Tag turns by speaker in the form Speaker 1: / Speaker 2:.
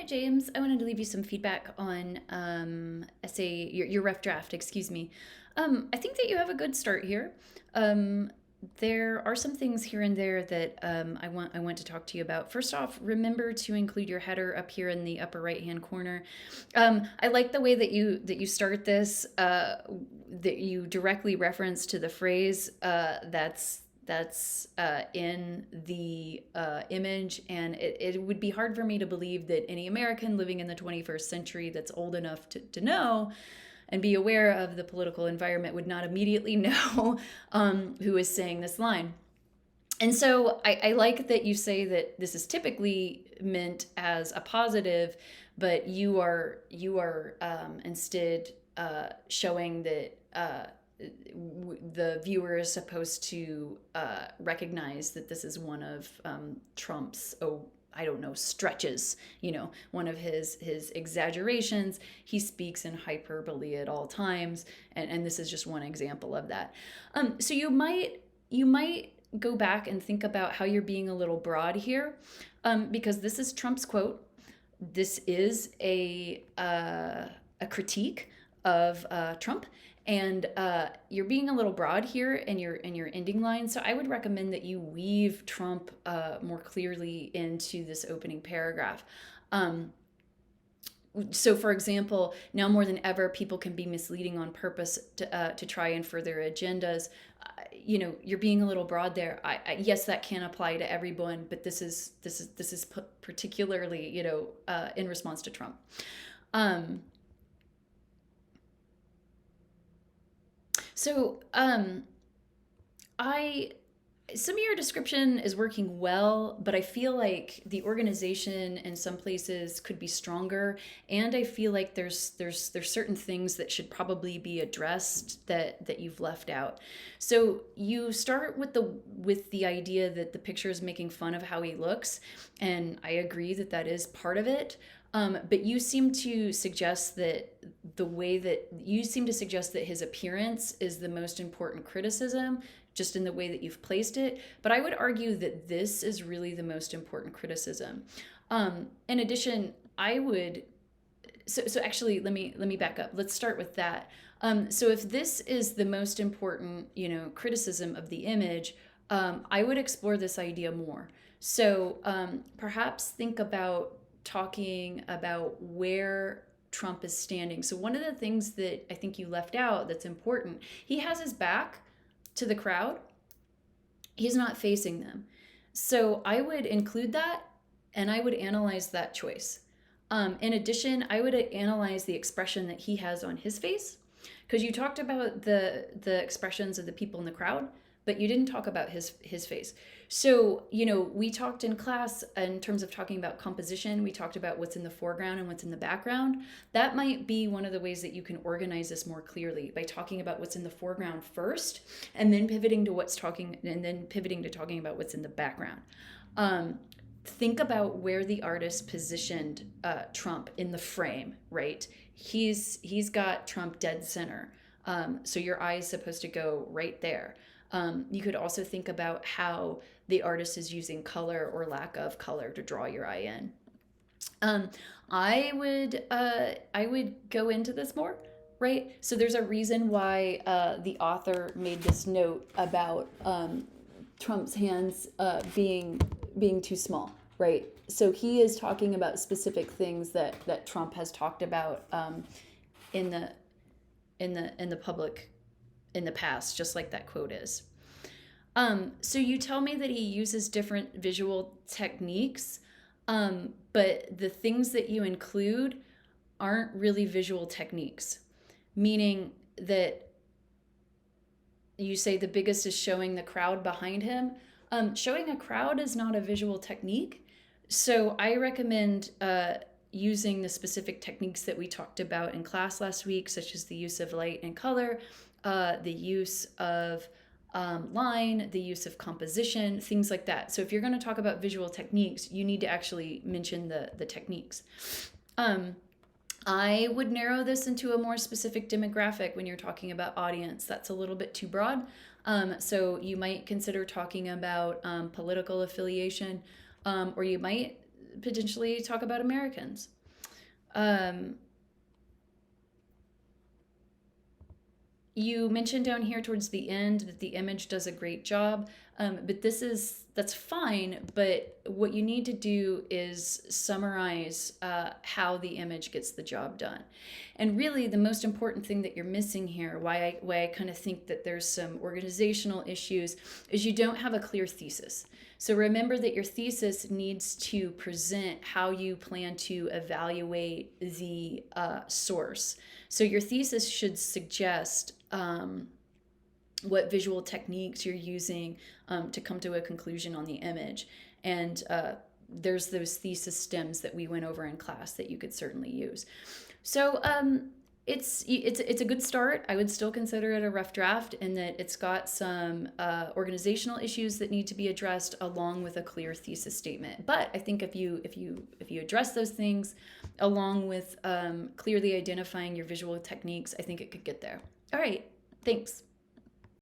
Speaker 1: James. I wanted to leave you some feedback on essay, your rough draft, excuse me. I think that you have a good start here. Um, there are some things here and there that I want to talk to you about. First off, remember to include your header up here in the upper right hand corner. I like the way that you start this. That you directly reference to the phrase that's in the image, and it would be hard for me to believe that any American living in the 21st century that's old enough to know and be aware of the political environment would not immediately know who is saying this line. And so I like that you say that this is typically meant as a positive, but you are instead showing that the viewer is supposed to recognize that this is one of Trump's, I don't know, stretches, one of his exaggerations. He speaks in hyperbole at all times, and this is just one example of that. So you might go back and think about how you're being a little broad here, because this is Trump's quote. This is a critique of Trump, and you're being a little broad here in your ending line. So I would recommend that you weave Trump more clearly into this opening paragraph. So, for example, now more than ever, people can be misleading on purpose to try and further agendas. You're being a little broad there. Yes, that can apply to everyone, but this is particularly in response to Trump. So I some of your description is working well, but I feel like the organization in some places could be stronger, and I feel like there's certain things that should probably be addressed that you've left out. So you start with the idea that the picture is making fun of how he looks, and I agree that that is part of it. But you seem to suggest that his appearance is the most important criticism, just in the way that you've placed it. But I would argue that this is really the most important criticism. In addition, I would. So actually, let me back up. Let's start with that. So if this is the most important, criticism of the image, I would explore this idea more. So perhaps think about talking about where Trump is standing. So one of the things that I think you left out that's important, he has his back to the crowd. He's not facing them. So I would include that, and I would analyze that choice. In addition, I would analyze the expression that he has on his face, because you talked about the expressions of the people in the crowd, but you didn't talk about his face. So, we talked in class in terms of talking about composition. We talked about what's in the foreground and what's in the background. That might be one of the ways that you can organize this more clearly, by talking about what's in the foreground first, and then pivoting to talking about what's in the background. Think about where the artist positioned Trump in the frame, right? He's got Trump dead center. So your eye is supposed to go right there. You could also think about how the artist is using color or lack of color to draw your eye in. I would go into this more, right? So there's a reason why the author made this note about Trump's hands being too small, right? So he is talking about specific things that Trump has talked about in the public in the past, just like that quote is. So you tell me that he uses different visual techniques, but the things that you include aren't really visual techniques, meaning that you say the biggest is showing the crowd behind him. Showing a crowd is not a visual technique. So I recommend using the specific techniques that we talked about in class last week, such as the use of light and color, the use of line, the use of composition, things like that. So if you're going to talk about visual techniques, you need to actually mention the techniques. I would narrow this into a more specific demographic when you're talking about audience. That's a little bit too broad. So you might consider talking about political affiliation, or you might potentially talk about Americans. Um, you mentioned down here towards the end that the image does a great job, but that's fine. But what you need to do is summarize how the image gets the job done. And really, the most important thing that you're missing here, why I kind of think that there's some organizational issues, is you don't have a clear thesis. So remember that your thesis needs to present how you plan to evaluate the source. So your thesis should suggest what visual techniques you're using to come to a conclusion on the image. And there's those thesis stems that we went over in class that you could certainly use. So it's a good start. I would still consider it a rough draft in that it's got some organizational issues that need to be addressed along with a clear thesis statement. But I think if you address those things along with clearly identifying your visual techniques, I think it could get there. All right, thanks.